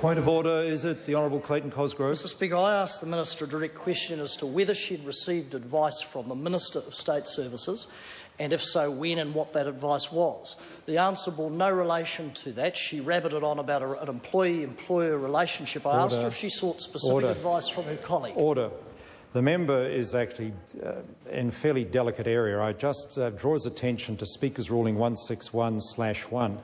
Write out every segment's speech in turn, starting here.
Point of order, is it the Honourable Clayton Cosgrove? Mr Speaker, I asked the Minister a direct question as to whether she'd received advice from the Minister of State Services, and if so, when and what that advice was. The answer bore no relation to that. She rabbited on about an employee-employer relationship. I asked her if she sought specific advice from her colleague. Order. The member is actually in a fairly delicate area. I just draw his attention to Speaker's Ruling 161/1,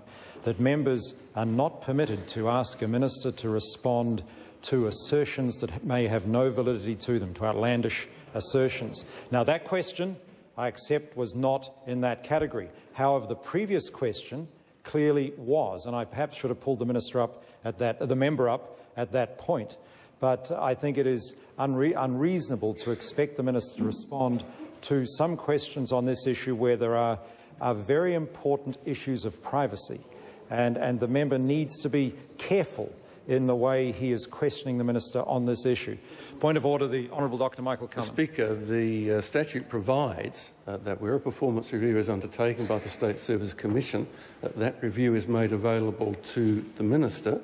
that members are not permitted to ask a minister to respond to assertions that may have no validity to them, to outlandish assertions. Now, that question, I accept, was not in that category. However, the previous question clearly was, and I perhaps should have pulled the member up at that point. But I think it is unreasonable to expect the minister to respond to some questions on this issue where there are very important issues of privacy, and the member needs to be careful in the way he is questioning the minister on this issue. Point of order, the Honourable Dr Michael Cullen. Speaker, the statute provides that where a performance review is undertaken by the State Services Commission, that review is made available to the minister.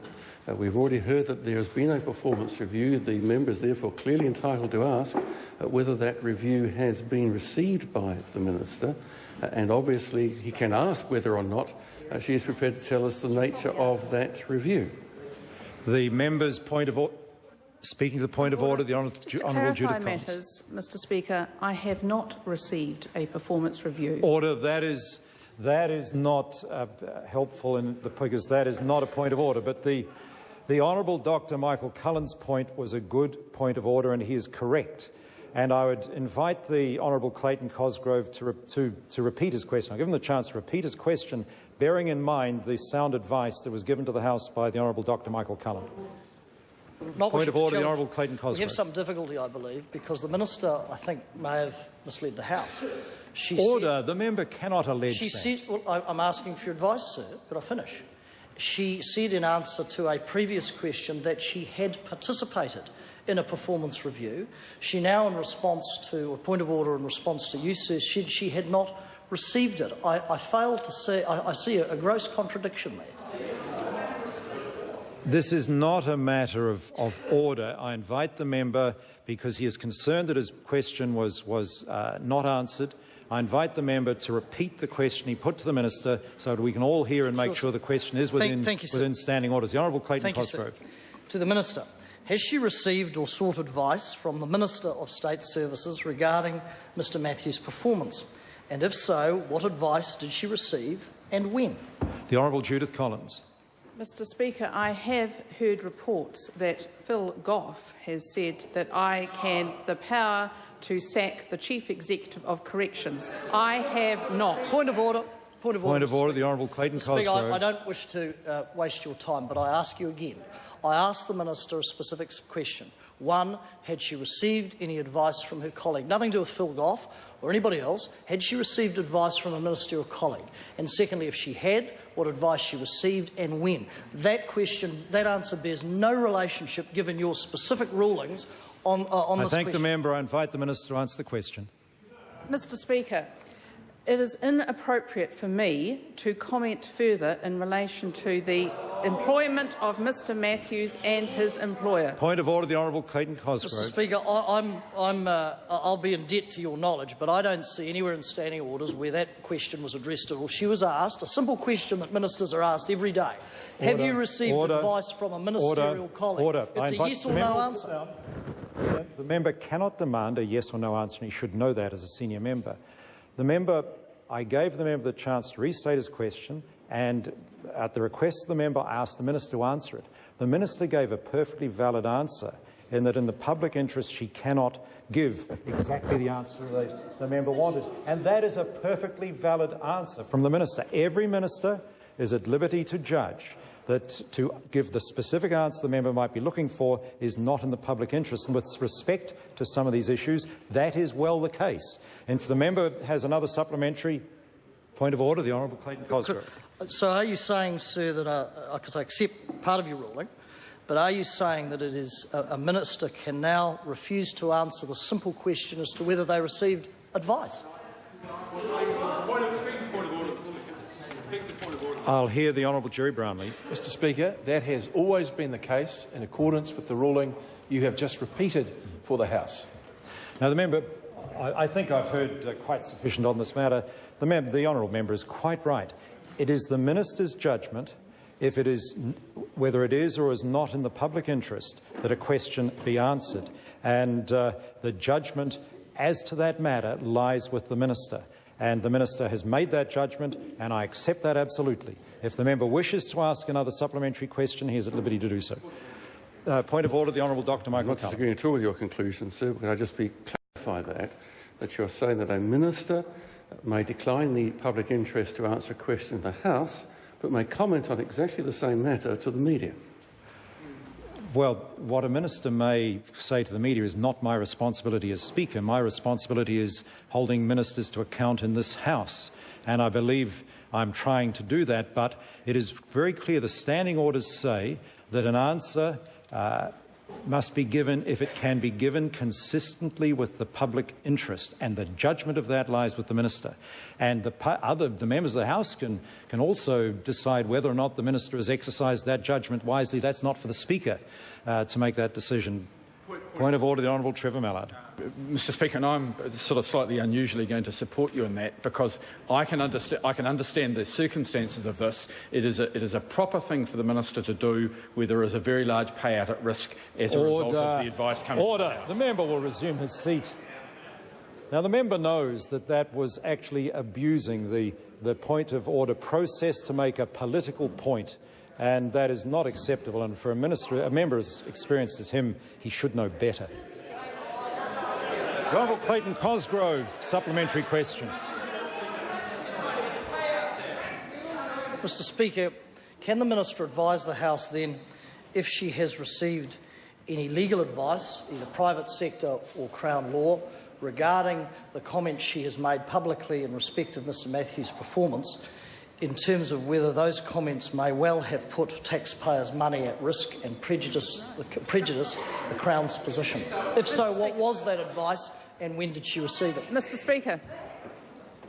We've already heard that there has been a performance review. The member is therefore clearly entitled to ask whether that review has been received by the minister, and obviously he can ask whether or not she is prepared to tell us the nature of that review. The member's point of order. Speaking to the point of order, the Honourable Judith Collins. To clarify matters, Mr Speaker, I have not received a performance review. Order. That is not helpful, because that is not a point of order. But the Honourable Dr Michael Cullen's point was a good point of order, and he is correct. And I would invite the Honourable Clayton Cosgrove to repeat his question. I'll give him the chance to repeat his question, bearing in mind the sound advice that was given to the House by the Honourable Dr Michael Cullen. Point of order, the Honourable Clayton Cosgrove. We have some difficulty, I believe, because the minister, I think, may have misled the House. The member cannot allege that. I'm asking for your advice, sir. Could I finish? She said in answer to a previous question that she had participated in a performance review. She now, in response to a point of order in response to you, says she had not received it. I fail to see. I see a gross contradiction there. This is not a matter of order. I invite the member, because he is concerned that his question was not answered. I invite the member to repeat the question he put to the minister so that we can all hear and make sure the question is within standing orders. The Honourable Clayton Cosgrove. To the minister. Has she received or sought advice from the Minister of State Services regarding Mr Matthews' performance? And if so, what advice did she receive and when? The Honourable Judith Collins. Mr Speaker, I have heard reports that Phil Goff has said that I can the power to sack the Chief Executive of Corrections. I have not. Point of order. Point of order, the Honourable Clayton Cosgrove. Speaker, I don't wish to waste your time, but I ask you again. I asked the minister a specific question. One, had she received any advice from her colleague? Nothing to do with Phil Goff or anybody else. Had she received advice from a ministerial colleague? And secondly, if she had, what advice she received and when? That question, that answer bears no relationship, given your specific rulings on this question. I thank the member. I invite the minister to answer the question. Mr Speaker, it is inappropriate for me to comment further in relation to the employment of Mr Matthews and his employer. Point of order, the Honourable Clayton Cosgrove. Mr Speaker, I'll be in debt to your knowledge, but I don't see anywhere in standing orders where that question was addressed at all. She was asked a simple question that ministers are asked every day. Have you received advice from a ministerial colleague? It's a yes or no answer. The member cannot demand a yes or no answer, and he should know that as a senior member. I gave the member the chance to restate his question, and at the request of the member, I asked the minister to answer it. The minister gave a perfectly valid answer, in that in the public interest she cannot give exactly the answer that the member wanted. And that is a perfectly valid answer from the minister. Every minister is at liberty to judge that to give the specific answer the member might be looking for is not in the public interest. And with respect to some of these issues, that is well the case. And if the member has another supplementary point of order, the Honourable Clayton Cosgrove. So are you saying, sir, that because I accept part of your ruling, but are you saying that it is a minister can now refuse to answer the simple question as to whether they received advice? Point of order. I'll hear the Honourable Jerry Brownlee. Mr Speaker, that has always been the case in accordance with the ruling you have just repeated for the House. Now, the member, I think I've heard quite sufficient on this matter. The honourable member is quite right. It is the minister's judgment, if it is, whether it is or is not in the public interest, that a question be answered. And the judgment as to that matter lies with the minister. And the minister has made that judgment, and I accept that absolutely. If the member wishes to ask another supplementary question, he is at liberty to do so. Point of order, the Honourable Dr. Michael I'm not disagreeing at all with your conclusion, sir. Can I just clarify that you're saying that a minister may decline the public interest to answer a question in the House, but may comment on exactly the same matter to the media? Well, what a minister may say to the media is not my responsibility as Speaker. My responsibility is holding ministers to account in this House, and I believe I'm trying to do that, but it is very clear the standing orders say that an answer must be given if it can be given consistently with the public interest, and the judgment of that lies with the minister. And the members of the House can also decide whether or not the minister has exercised that judgment wisely. That's not for the Speaker to make that decision. Point of order, the Honourable Trevor Mallard. Mr Speaker, and I'm sort of slightly unusually going to support you in that, because I can understand the circumstances of this. It is a proper thing for the minister to do where there is a very large payout at risk as a result of the advice coming from the House. The member will resume his seat. Now, the member knows that that was actually abusing the point of order process to make a political point, and that is not acceptable. And for a member as experienced as him, he should know better. The Honourable Clayton Cosgrove, supplementary question. Mr Speaker, can the minister advise the House then if she has received any legal advice, either private sector or Crown law, regarding the comments she has made publicly in respect of Mr Matthews' performance, in terms of whether those comments may well have put taxpayers' money at risk and prejudice the Crown's position? If so, what was that advice and when did she receive it? Mr Speaker.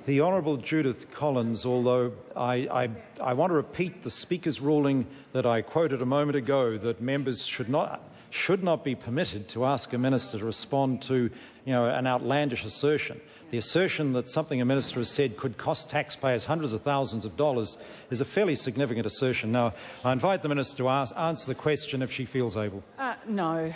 The Honourable Judith Collins, although I want to repeat the Speaker's ruling that I quoted a moment ago, that members should not be permitted to ask a minister to respond to an outlandish assertion. The assertion that something a minister has said could cost taxpayers hundreds of thousands of dollars is a fairly significant assertion. Now, I invite the minister to answer the question if she feels able. No.